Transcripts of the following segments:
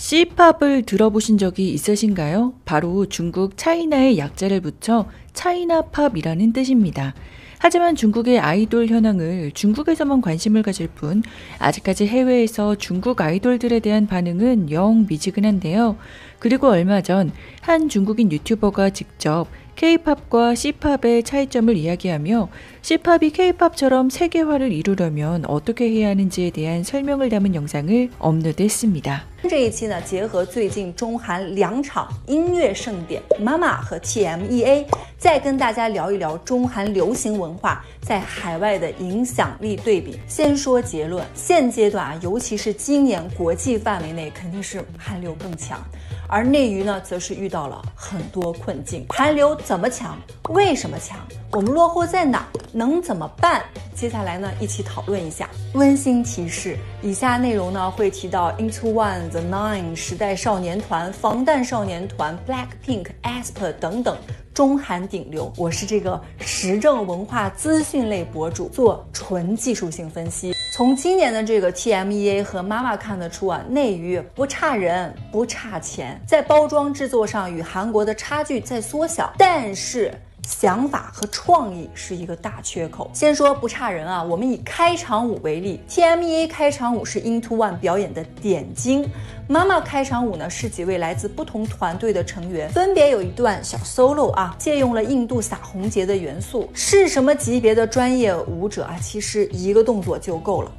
C팝을 들어보신 적이 있으신가요? 바로 중국 차이나의 약자를 붙여 차이나팝이라는 뜻입니다. 하지만 중국의 아이돌 현황을 중국에서만 관심을 가질 뿐 아직까지 해외에서 중국 아이돌들에 대한 반응은 영 미지근한데요. 그리고 얼마 전 한 중국인 유튜버가 직접 K-팝과 C-팝의 차이점을 이야기하며 C-팝이 K-팝처럼 세계화를 이루려면 어떻게 해야 하는지에 대한 설명을 담은 영상을 업로드했습니다. 这一期呢，结合最近中韩两场音乐盛典 MAMA 和 TMEA， 再跟大家聊一聊中韩流行文化在海外的影响力对比。先说结论，现阶段啊，尤其是今年国际范围内肯定是韩流更强，而内娱呢，则是遇到了很多困境。韩流怎么强？为什么强？我们落后在哪？能怎么办？接下来呢，一起讨论一下。温馨提示：以下内容呢会提到 Into One、The Nine、时代少年团、防弹少年团、Blackpink、aespa 等等中韩顶流。我是这个时政文化资讯类博主，做纯技术性分析。从今年的这个 TMEA 和 MAMA 看得出啊，内娱不差人，不差钱，在包装制作上与韩国的差距在缩小，但是想法和创意是一个大缺口。先说不差人啊，我们以开场舞为例 ，TMEA 开场舞是 Into One 表演的点睛。MAMA 开场舞呢是几位来自不同团队的成员，分别有一段小 solo 啊，借用了印度撒红节的元素。是什么级别的专业舞者啊？其实一个动作就够了。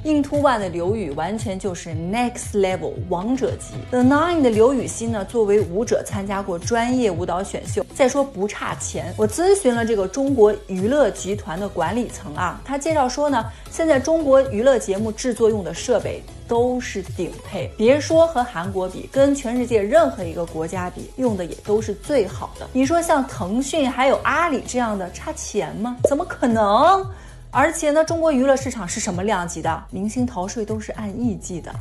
Into One 的刘宇完全就是 next level 王者级。The Nine 的刘雨昕呢，作为舞者参加过专业舞蹈选秀。再说不差钱，我咨询了这个中国娱乐集团的管理层啊，他介绍说呢，现在中国娱乐节目制作用的设备都是顶配，别说和韩国比，跟全世界任何一个国家比，用的也都是最好的。你说像腾讯还有阿里这样的差钱吗？怎么可能？而且呢，中国娱乐市场是什么量级的？明星逃税都是按亿计的。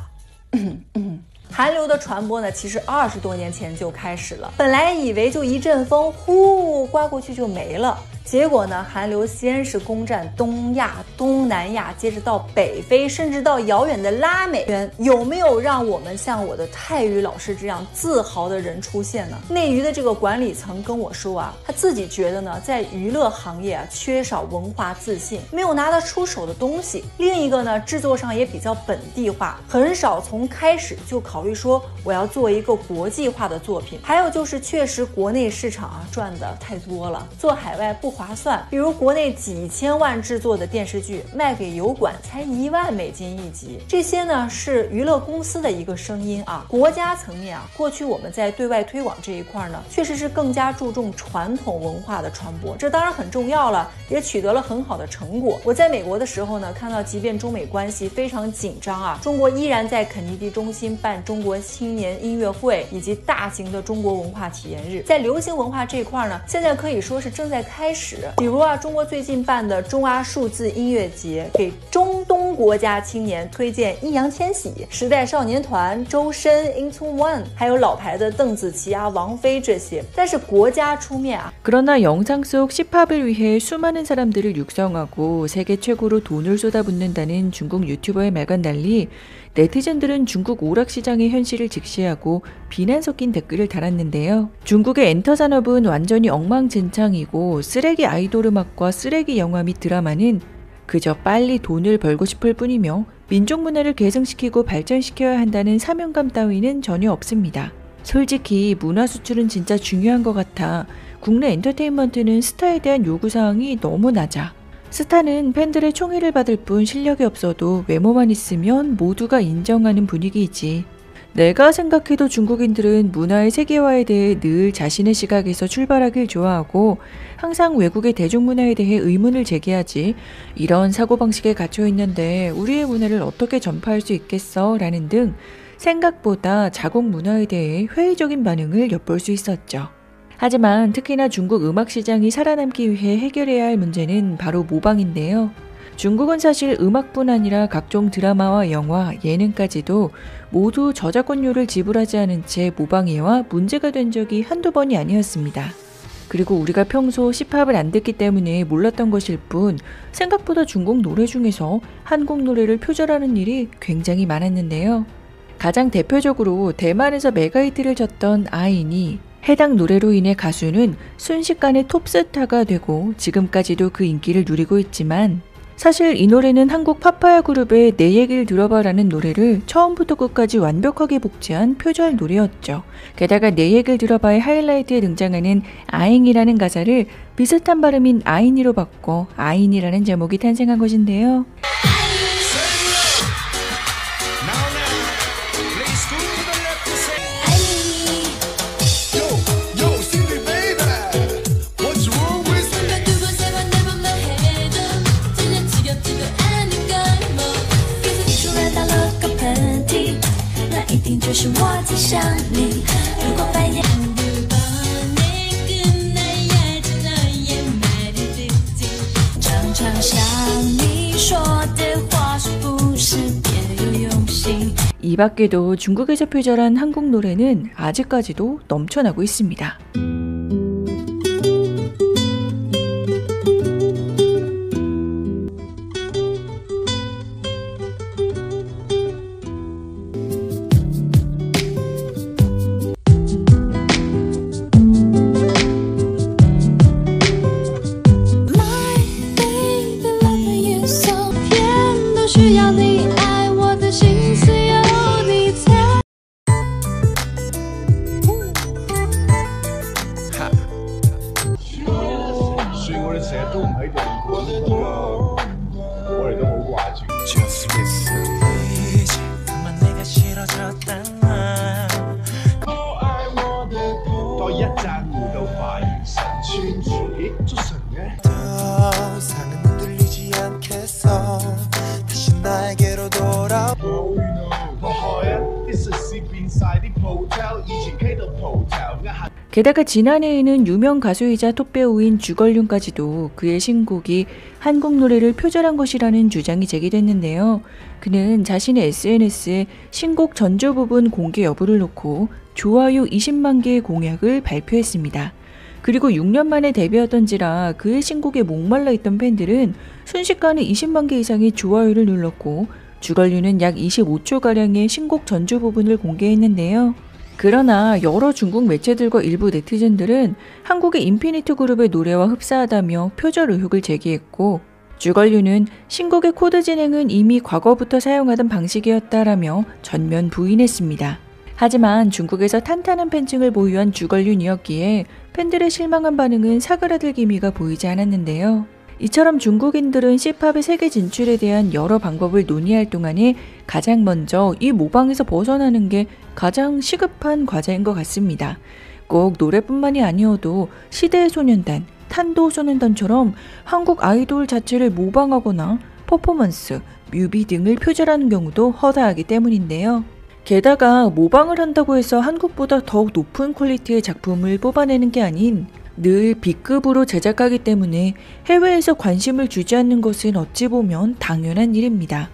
韩流的传播呢，其实20多年前就开始了。本来以为就一阵风，呼刮过去就没了。结果呢，韩流先是攻占东亚、东南亚，接着到北非，甚至到遥远的拉美圈。有没有让我们像我的泰语老师这样自豪的人出现呢？内娱的这个管理层跟我说啊，他自己觉得呢，在娱乐行业啊，缺少文化自信，没有拿得出手的东西。另一个呢，制作上也比较本地化，很少从开始就考虑说我要做一个国际化的作品。还有就是确实国内市场啊赚的太多了，做海外不划算。比如国内几千万制作的电视剧卖给油管才1万美金一集，这些呢是娱乐公司的一个声音啊。国家层面啊，过去我们在对外推广这一块呢，确实是更加注重传统文化的传播，这当然很重要了，也取得了很好的成果。我在美国的时候呢，看到即便中美关系非常紧张啊，中国依然在肯尼迪中心办中国青年音乐会以及大型的中国文化体验日。在流行文化这一块呢，现在可以说是正在开始。比如啊，中国最近办的中阿数字音乐节，给中东国家青年推荐易烊千玺、时代少年团、周深、Into One， 还有老牌的邓紫棋啊、王菲这些。但是国家出面啊。 그러나 영상 속 C팝을 위해 수많은 사람들을 육성하고 세계 최고로 돈을 쏟아붓는다는 중국 유튜버의 말과는 달리 네티즌들은 중국 오락시장의 현실을 직시하고 비난 섞인 댓글을 달았는데요. 중국의 엔터 산업은 완전히 엉망진창이고 쓰레기 아이돌 음악과 쓰레기 영화 및 드라마는 그저 빨리 돈을 벌고 싶을 뿐이며 민족 문화를 계승시키고 발전시켜야 한다는 사명감 따위는 전혀 없습니다. 솔직히 문화 수출은 진짜 중요한 것 같아 국내 엔터테인먼트는 스타에 대한 요구사항이 너무 낮아. 스타는 팬들의 총애를 받을 뿐 실력이 없어도 외모만 있으면 모두가 인정하는 분위기이지. 내가 생각해도 중국인들은 문화의 세계화에 대해 늘 자신의 시각에서 출발하길 좋아하고 항상 외국의 대중문화에 대해 의문을 제기하지. 이런 사고방식에 갇혀 있는데 우리의 문화를 어떻게 전파할 수 있겠어? 라는 등 생각보다 자국 문화에 대해 회의적인 반응을 엿볼 수 있었죠. 하지만 특히나 중국 음악 시장이 살아남기 위해 해결해야 할 문제는 바로 모방인데요. 중국은 사실 음악뿐 아니라 각종 드라마와 영화, 예능까지도 모두 저작권료를 지불하지 않은 채 모방해와 문제가 된 적이 한두 번이 아니었습니다. 그리고 우리가 평소 C팝을 안 듣기 때문에 몰랐던 것일 뿐 생각보다 중국 노래 중에서 한국 노래를 표절하는 일이 굉장히 많았는데요. 가장 대표적으로 대만에서 메가히트를 쳤던 아인이 해당 노래로 인해 가수는 순식간에 톱스타가 되고 지금까지도 그 인기를 누리고 있지만, 사실 이 노래는 한국 파파야 그룹의 내 얘기를 들어봐라는 노래를 처음부터 끝까지 완벽하게 복제한 표절 노래였죠. 게다가 내 얘기를 들어봐의 하이라이트에 등장하는 아잉이라는 가사를 비슷한 발음인 아인이로 바꿔 아인이라는 제목이 탄생한 것인데요. 이 밖에도 중국에서 표절한 한국 노래는 아직까지도 넘쳐나고 있습니다. 게다가 지난해에는 유명 가수이자 톱배우인 주걸륜까지도 그의 신곡이 한국 노래를 표절한 것이라는 주장이 제기됐는데요. 그는 자신의 SNS에 신곡 전주 부분 공개 여부를 놓고 좋아요 20만 개의 공약을 발표했습니다. 그리고 6년 만에 데뷔하던지라 그의 신곡에 목말라 있던 팬들은 순식간에 20만 개 이상의 좋아요를 눌렀고, 주걸륜은 약 25초가량의 신곡 전주 부분을 공개했는데요. 그러나 여러 중국 매체들과 일부 네티즌들은 한국의 인피니트 그룹의 노래와 흡사하다며 표절 의혹을 제기했고, 주걸륜은 신곡의 코드 진행은 이미 과거부터 사용하던 방식이었다라며 전면 부인했습니다. 하지만 중국에서 탄탄한 팬층을 보유한 주걸륜이었기에 팬들의 실망한 반응은 사그라들 기미가 보이지 않았는데요. 이처럼 중국인들은 C팝의 세계 진출에 대한 여러 방법을 논의할 동안에 가장 먼저 이 모방에서 벗어나는 게 가장 시급한 과제인 것 같습니다. 꼭 노래뿐만이 아니어도 시대의 소년단, 탄도소년단처럼 한국 아이돌 자체를 모방하거나 퍼포먼스, 뮤비 등을 표절하는 경우도 허다하기 때문인데요. 게다가 모방을 한다고 해서 한국보다 더욱 높은 퀄리티의 작품을 뽑아내는 게 아닌 늘 B급으로 제작하기 때문에 해외에서 관심을 주지 않는 것은 어찌 보면 당연한 일입니다.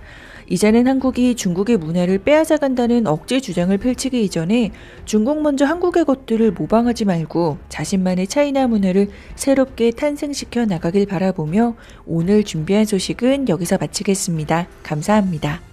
이제는 한국이 중국의 문화를 빼앗아간다는 억지 주장을 펼치기 이전에 중국 먼저 한국의 것들을 모방하지 말고 자신만의 차이나 문화를 새롭게 탄생시켜 나가길 바라보며 오늘 준비한 소식은 여기서 마치겠습니다. 감사합니다.